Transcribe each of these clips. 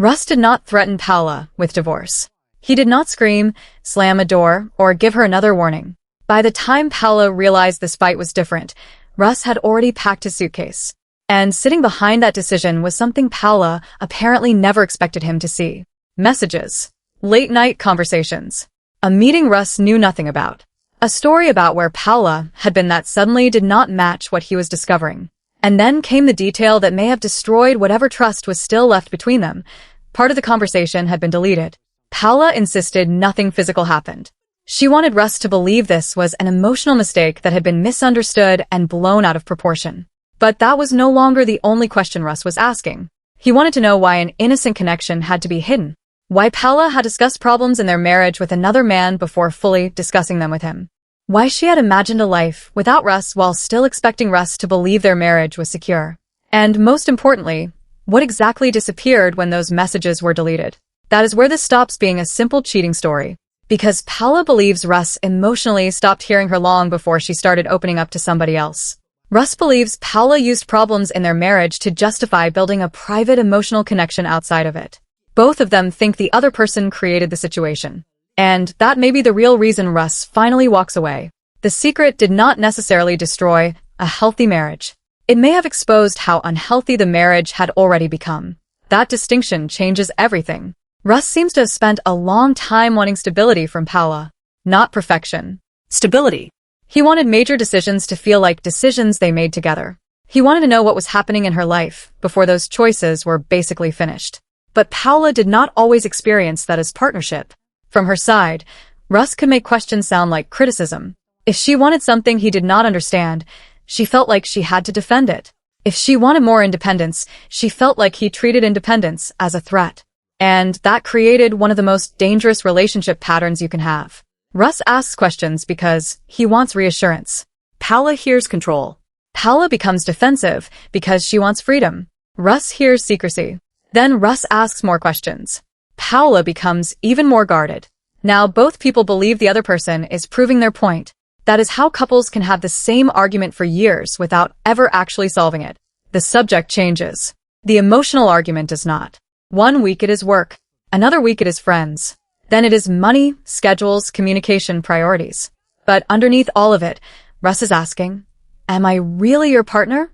Russ did not threaten Paola with divorce. He did not scream, slam a door, or give her another warning. By the time Paola realized this fight was different, Russ had already packed his suitcase. And sitting behind that decision was something Paola apparently never expected him to see. Messages. Late-night conversations. A meeting Russ knew nothing about. A story about where Paola had been that suddenly did not match what he was discovering. And then came the detail that may have destroyed whatever trust was still left between them. Part of the conversation had been deleted. Paola insisted nothing physical happened. She wanted Russ to believe this was an emotional mistake that had been misunderstood and blown out of proportion. But that was no longer the only question Russ was asking. He wanted to know why an innocent connection had to be hidden. Why Paola had discussed problems in their marriage with another man before fully discussing them with him. Why she had imagined a life without Russ while still expecting Russ to believe their marriage was secure. And most importantly, what exactly disappeared when those messages were deleted. That is where this stops being a simple cheating story. Because Paola believes Russ emotionally stopped hearing her long before she started opening up to somebody else. Russ believes Paola used problems in their marriage to justify building a private emotional connection outside of it. Both of them think the other person created the situation. And that may be the real reason Russ finally walks away. The secret did not necessarily destroy a healthy marriage. It may have exposed how unhealthy the marriage had already become. That distinction changes everything. Russ seems to have spent a long time wanting stability from Paola, not perfection. Stability. He wanted major decisions to feel like decisions they made together. He wanted to know what was happening in her life before those choices were basically finished. But Paola did not always experience that as partnership. From her side, Russ could make questions sound like criticism. If she wanted something he did not understand, she felt like she had to defend it. If she wanted more independence, she felt like he treated independence as a threat. And that created one of the most dangerous relationship patterns you can have. Russ asks questions because he wants reassurance. Paola hears control. Paola becomes defensive because she wants freedom. Russ hears secrecy. Then Russ asks more questions. Paola becomes even more guarded. Now both people believe the other person is proving their point. That is how couples can have the same argument for years without ever actually solving it. The subject changes. The emotional argument does not. One week it is work. Another week it is friends. Then it is money, schedules, communication, priorities. But underneath all of it, Russ is asking, am I really your partner?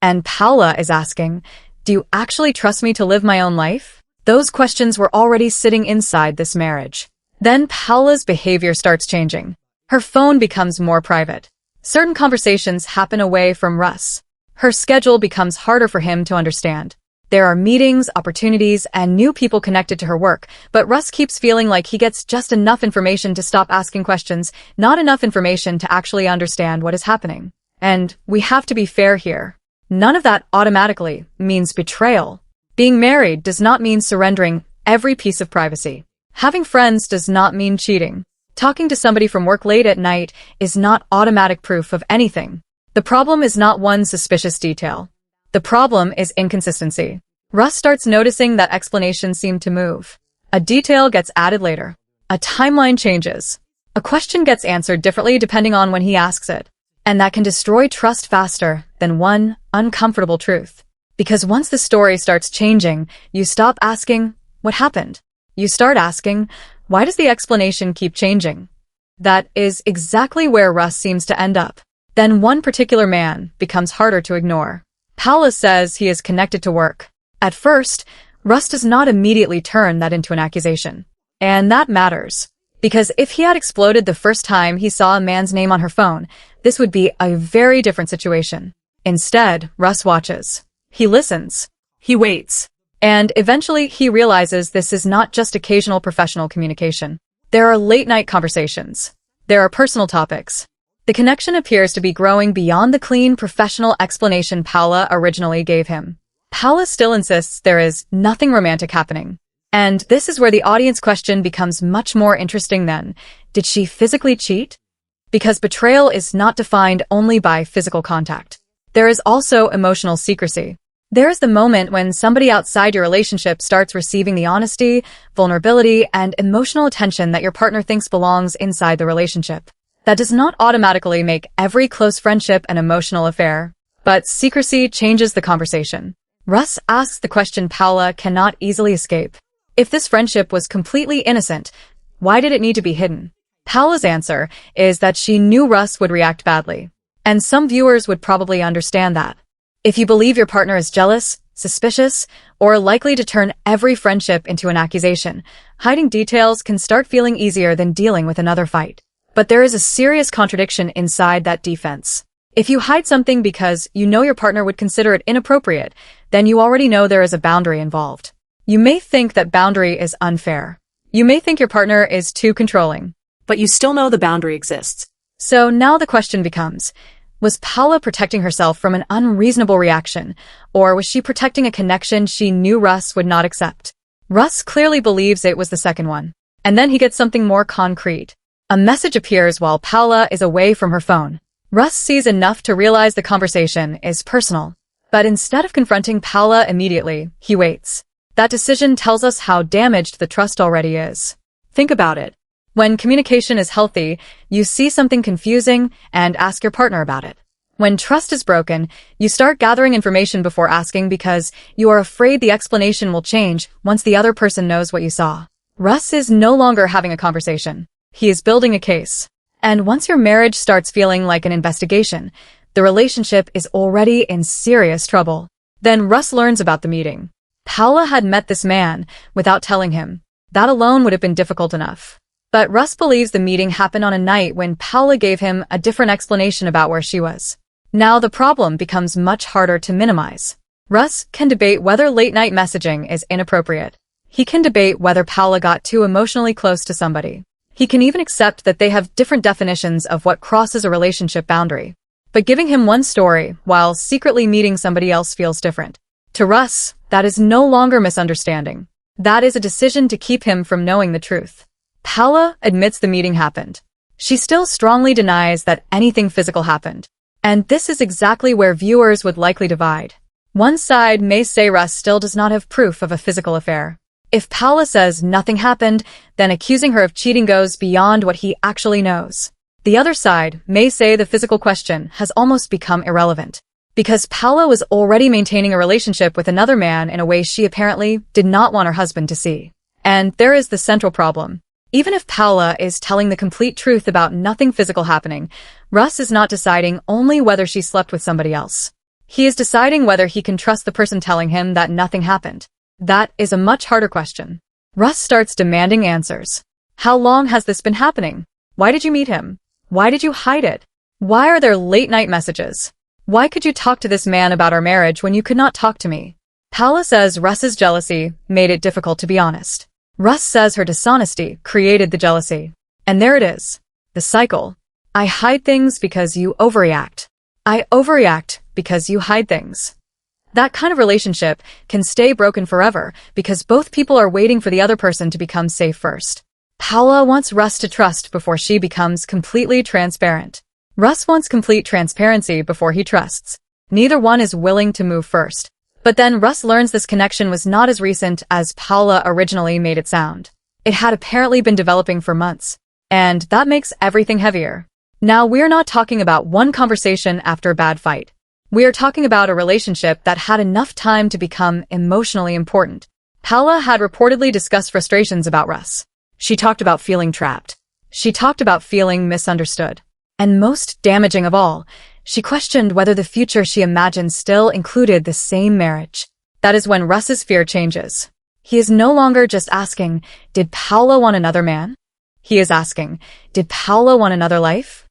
And Paola is asking, do you actually trust me to live my own life? Those questions were already sitting inside this marriage. Then Paola's behavior starts changing. Her phone becomes more private. Certain conversations happen away from Russ. Her schedule becomes harder for him to understand. There are meetings, opportunities, and new people connected to her work, but Russ keeps feeling like he gets just enough information to stop asking questions, not enough information to actually understand what is happening. And we have to be fair here. None of that automatically means betrayal. Being married does not mean surrendering every piece of privacy. Having friends does not mean cheating. Talking to somebody from work late at night is not automatic proof of anything. The problem is not one suspicious detail. The problem is inconsistency. Russ starts noticing that explanations seem to move. A detail gets added later. A timeline changes. A question gets answered differently depending on when he asks it. And that can destroy trust faster than one uncomfortable truth. Because once the story starts changing, you stop asking, what happened? You start asking, why does the explanation keep changing? That is exactly where Russ seems to end up. Then one particular man becomes harder to ignore. Paola says he is connected to work. At first, Russ does not immediately turn that into an accusation. And that matters. Because if he had exploded the first time he saw a man's name on her phone, this would be a very different situation. Instead, Russ watches. He listens. He waits. And eventually he realizes this is not just occasional professional communication. There are late-night conversations. There are personal topics. The connection appears to be growing beyond the clean, professional explanation Paola originally gave him. Paola still insists there is nothing romantic happening. And this is where the audience question becomes much more interesting then. Did she physically cheat? Because betrayal is not defined only by physical contact. There is also emotional secrecy. There is the moment when somebody outside your relationship starts receiving the honesty, vulnerability, and emotional attention that your partner thinks belongs inside the relationship. That does not automatically make every close friendship an emotional affair, but secrecy changes the conversation. Russ asks the question Paola cannot easily escape. If this friendship was completely innocent, why did it need to be hidden? Paola's answer is that she knew Russ would react badly. And some viewers would probably understand that. If you believe your partner is jealous, suspicious, or likely to turn every friendship into an accusation, hiding details can start feeling easier than dealing with another fight. But there is a serious contradiction inside that defense. If you hide something because you know your partner would consider it inappropriate, then you already know there is a boundary involved. You may think that boundary is unfair. You may think your partner is too controlling. But you still know the boundary exists. So now the question becomes, was Paola protecting herself from an unreasonable reaction, or was she protecting a connection she knew Russ would not accept? Russ clearly believes it was the second one. And then he gets something more concrete. A message appears while Paola is away from her phone. Russ sees enough to realize the conversation is personal. But instead of confronting Paola immediately, he waits. That decision tells us how damaged the trust already is. Think about it. When communication is healthy, you see something confusing and ask your partner about it. When trust is broken, you start gathering information before asking because you are afraid the explanation will change once the other person knows what you saw. Russ is no longer having a conversation. He is building a case. And once your marriage starts feeling like an investigation, the relationship is already in serious trouble. Then Russ learns about the meeting. Paola had met this man without telling him. That alone would have been difficult enough. But Russ believes the meeting happened on a night when Paola gave him a different explanation about where she was. Now the problem becomes much harder to minimize. Russ can debate whether late-night messaging is inappropriate. He can debate whether Paola got too emotionally close to somebody. He can even accept that they have different definitions of what crosses a relationship boundary. But giving him one story while secretly meeting somebody else feels different. To Russ, that is no longer misunderstanding. That is a decision to keep him from knowing the truth. Paola admits the meeting happened. She still strongly denies that anything physical happened. And this is exactly where viewers would likely divide. One side may say Russ still does not have proof of a physical affair. If Paola says nothing happened, then accusing her of cheating goes beyond what he actually knows. The other side may say the physical question has almost become irrelevant, because Paola was already maintaining a relationship with another man in a way she apparently did not want her husband to see. And there is the central problem. Even if Paola is telling the complete truth about nothing physical happening, Russ is not deciding only whether she slept with somebody else. He is deciding whether he can trust the person telling him that nothing happened. That is a much harder question. Russ starts demanding answers. How long has this been happening? Why did you meet him? Why did you hide it? Why are there late-night messages? Why could you talk to this man about our marriage when you could not talk to me? Paola says Russ's jealousy made it difficult to be honest. Russ says her dishonesty created the jealousy. And there it is. The cycle. I hide things because you overreact. I overreact because you hide things. That kind of relationship can stay broken forever because both people are waiting for the other person to become safe first. Paola wants Russ to trust before she becomes completely transparent. Russ wants complete transparency before he trusts. Neither one is willing to move first. But then Russ learns this connection was not as recent as Paola originally made it sound. It had apparently been developing for months. And that makes everything heavier. Now we're not talking about one conversation after a bad fight. We are talking about a relationship that had enough time to become emotionally important. Paola had reportedly discussed frustrations about Russ. She talked about feeling trapped. She talked about feeling misunderstood. And most damaging of all, she questioned whether the future she imagined still included the same marriage. That is when Russ's fear changes. He is no longer just asking, did Paola want another man? He is asking, did Paola want another life?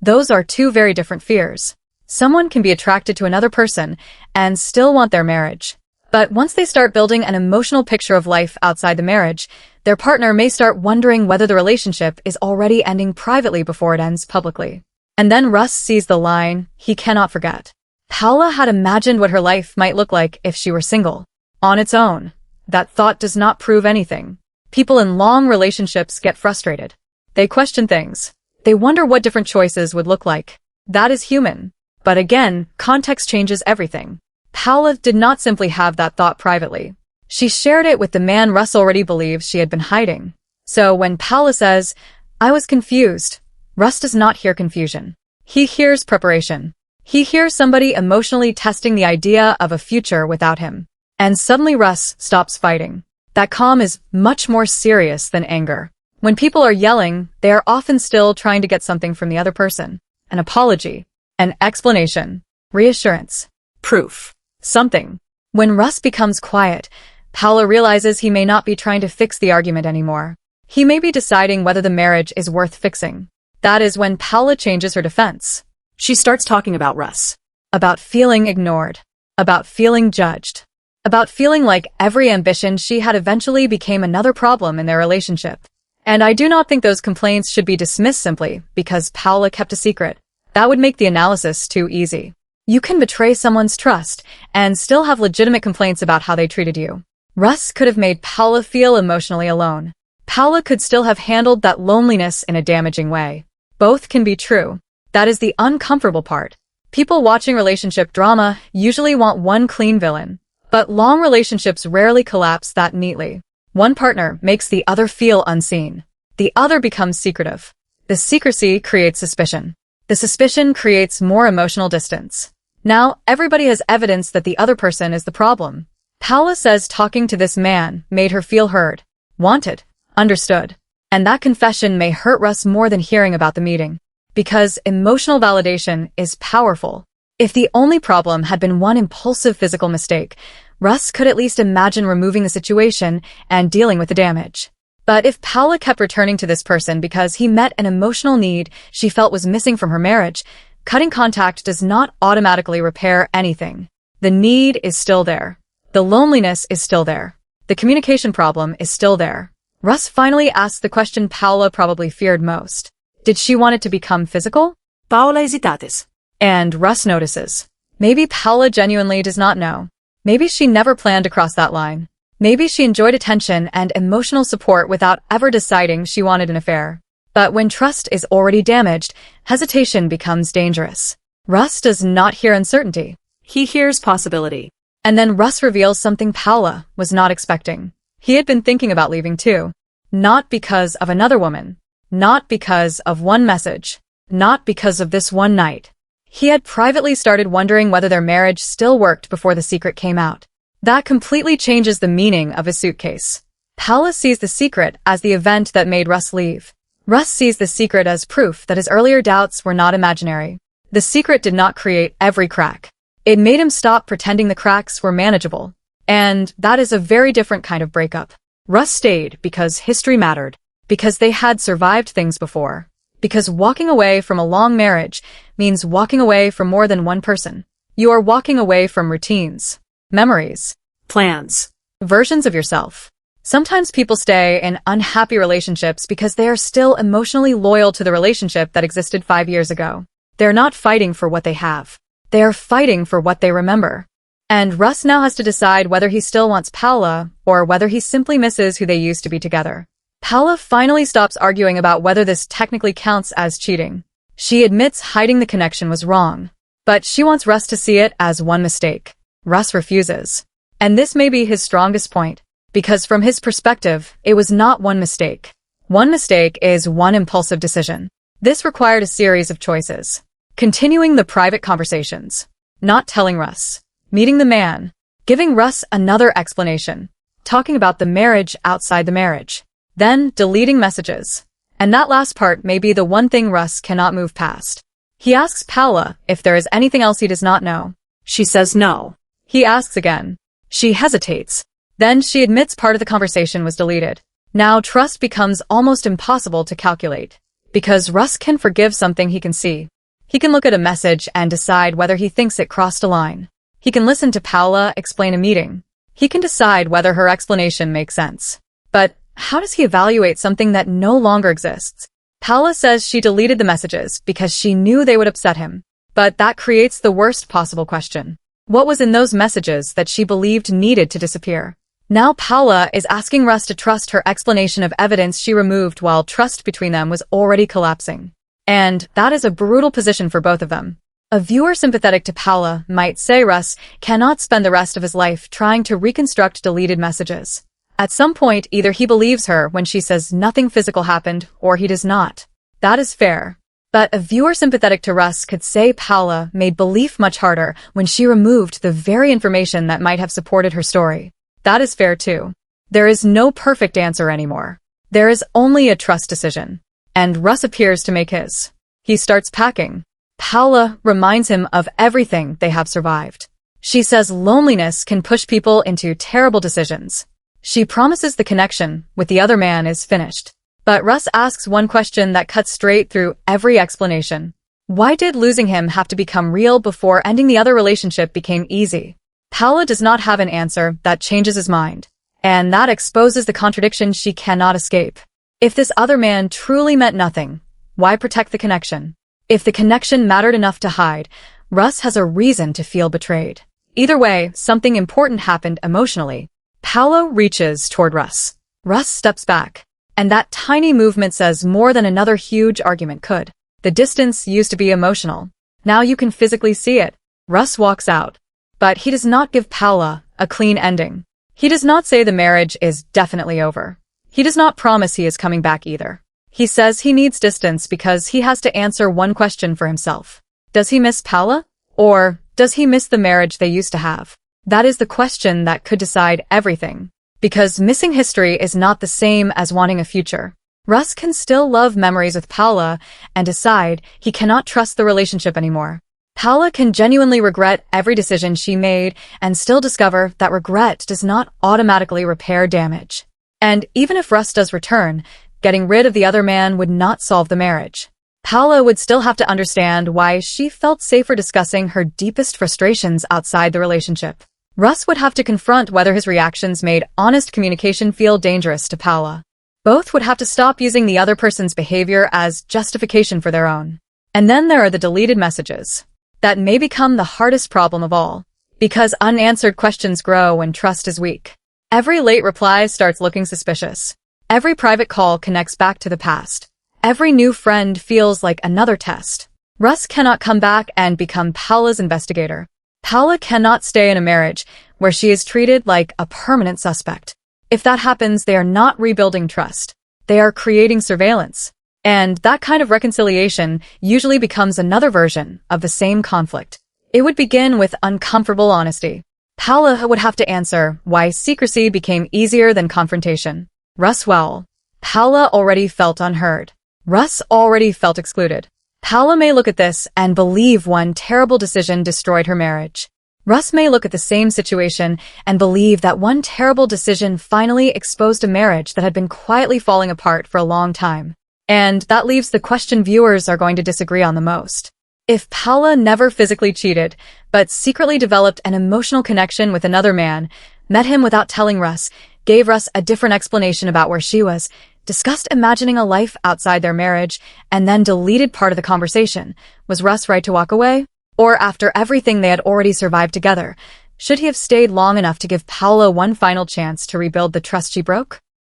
Those are two very different fears. Someone can be attracted to another person and still want their marriage. But once they start building an emotional picture of life outside the marriage, their partner may start wondering whether the relationship is already ending privately before it ends publicly. And then Russ sees the line he cannot forget. Paola had imagined what her life might look like if she were single. On its own, that thought does not prove anything. People in long relationships get frustrated. They question things. They wonder what different choices would look like. That is human. But again, context changes everything. Paola did not simply have that thought privately. She shared it with the man Russ already believes she had been hiding. So when Paola says, I was confused, Russ does not hear confusion. He hears preparation. He hears somebody emotionally testing the idea of a future without him. And suddenly Russ stops fighting. That calm is much more serious than anger. When people are yelling, they are often still trying to get something from the other person. An apology, an explanation, reassurance, Proof. something. When Russ becomes quiet, Paola realizes he may not be trying to fix the argument anymore. He may be deciding whether the marriage is worth fixing. That is when Paola changes her defense. She starts talking about Russ. About feeling ignored. About feeling judged. About feeling like every ambition she had eventually became another problem in their relationship. And I do not think those complaints should be dismissed simply because Paola kept a secret. That would make the analysis too easy. You can betray someone's trust and still have legitimate complaints about how they treated you. Russ could have made Paola feel emotionally alone. Paola could still have handled that loneliness in a damaging way. Both can be true. That is the uncomfortable part. People watching relationship drama usually want one clean villain. But long relationships rarely collapse that neatly. One partner makes the other feel unseen. The other becomes secretive. The secrecy creates suspicion. The suspicion creates more emotional distance. Now, everybody has evidence that the other person is the problem. Paola says talking to this man made her feel heard, wanted, understood. And that confession may hurt Russ more than hearing about the meeting. Because emotional validation is powerful. If the only problem had been one impulsive physical mistake, Russ could at least imagine removing the situation and dealing with the damage. But if Paola kept returning to this person because he met an emotional need she felt was missing from her marriage, cutting contact does not automatically repair anything. The need is still there. The loneliness is still there. The communication problem is still there. Russ finally asked the question Paola probably feared most. Did she want it to become physical? Paola hesitates. And Russ notices. Maybe Paola genuinely does not know. Maybe she never planned to cross that line. Maybe she enjoyed attention and emotional support without ever deciding she wanted an affair. But when trust is already damaged, hesitation becomes dangerous. Russ does not hear uncertainty. He hears possibility. And then Russ reveals something Paola was not expecting. He had been thinking about leaving too. Not because of another woman. Not because of one message. Not because of this one night. He had privately started wondering whether their marriage still worked before the secret came out. That completely changes the meaning of his suitcase. Paola sees the secret as the event that made Russ leave. Russ sees the secret as proof that his earlier doubts were not imaginary. The secret did not create every crack. It made him stop pretending the cracks were manageable. And that is a very different kind of breakup. Russ stayed because history mattered. Because they had survived things before. Because walking away from a long marriage means walking away from more than one person. You are walking away from routines, memories, Plans. versions of yourself. Sometimes people stay in unhappy relationships because they are still emotionally loyal to the relationship that existed 5 years ago. They're not fighting for what they have. They are fighting for what they remember. And Russ now has to decide whether he still wants Paola or whether he simply misses who they used to be together. Paola finally stops arguing about whether this technically counts as cheating. She admits hiding the connection was wrong, but she wants Russ to see it as one mistake. Russ refuses. And this may be his strongest point, because from his perspective, it was not one mistake. One mistake is one impulsive decision. This required a series of choices. Continuing the private conversations. Not telling Russ. Meeting the man. Giving Russ another explanation. Talking about the marriage outside the marriage. Then deleting messages. And that last part may be the one thing Russ cannot move past. He asks Paola if there is anything else he does not know. She says no. He asks again. She hesitates. Then she admits part of the conversation was deleted. Now trust becomes almost impossible to calculate. Because Russ can forgive something he can see. He can look at a message and decide whether he thinks it crossed a line. He can listen to Paola explain a meeting. He can decide whether her explanation makes sense. But how does he evaluate something that no longer exists? Paola says she deleted the messages because she knew they would upset him. But that creates the worst possible question. What was in those messages that she believed needed to disappear? Now Paola is asking Russ to trust her explanation of evidence she removed while trust between them was already collapsing. And that is a brutal position for both of them. A viewer sympathetic to Paola might say Russ cannot spend the rest of his life trying to reconstruct deleted messages. At some point, either he believes her when she says nothing physical happened, or he does not. That is fair. But a viewer sympathetic to Russ could say Paola made belief much harder when she removed the very information that might have supported her story. That is fair too. There is no perfect answer anymore. There is only a trust decision. And Russ appears to make his. He starts packing. Paola reminds him of everything they have survived. She says loneliness can push people into terrible decisions. She promises the connection with the other man is finished. But Russ asks one question that cuts straight through every explanation. Why did losing him have to become real before ending the other relationship became easy? Paola does not have an answer that changes his mind. And that exposes the contradiction she cannot escape. If this other man truly meant nothing, why protect the connection? If the connection mattered enough to hide, Russ has a reason to feel betrayed. Either way, something important happened emotionally. Paola reaches toward Russ. Russ steps back. And that tiny movement says more than another huge argument could. The distance used to be emotional. Now you can physically see it. Russ walks out. But he does not give Paola a clean ending. He does not say the marriage is definitely over. He does not promise he is coming back either. He says he needs distance because he has to answer one question for himself. Does he miss Paola? Or does he miss the marriage they used to have? That is the question that could decide everything. Because missing history is not the same as wanting a future. Russ can still love memories with Paola and decide he cannot trust the relationship anymore. Paola can genuinely regret every decision she made and still discover that regret does not automatically repair damage. And even if Russ does return, getting rid of the other man would not solve the marriage. Paola would still have to understand why she felt safer discussing her deepest frustrations outside the relationship. Russ would have to confront whether his reactions made honest communication feel dangerous to Paola. Both would have to stop using the other person's behavior as justification for their own. And then there are the deleted messages. That may become the hardest problem of all. Because unanswered questions grow when trust is weak. Every late reply starts looking suspicious. Every private call connects back to the past. Every new friend feels like another test. Russ cannot come back and become Paola's investigator. Paola cannot stay in a marriage where she is treated like a permanent suspect. If that happens, they are not rebuilding trust. They are creating surveillance. And that kind of reconciliation usually becomes another version of the same conflict. It would begin with uncomfortable honesty. Paola would have to answer why secrecy became easier than confrontation. Russ well. Paola already felt unheard. Russ already felt excluded. Paola may look at this and believe one terrible decision destroyed her marriage. Russ may look at the same situation and believe that one terrible decision finally exposed a marriage that had been quietly falling apart for a long time. And that leaves the question viewers are going to disagree on the most. If Paola never physically cheated, but secretly developed an emotional connection with another man, met him without telling Russ, gave Russ a different explanation about where she was, discussed imagining a life outside their marriage, and then deleted part of the conversation, was Russ right to walk away? Or after everything they had already survived together, should he have stayed long enough to give Paola one final chance to rebuild the trust she broke?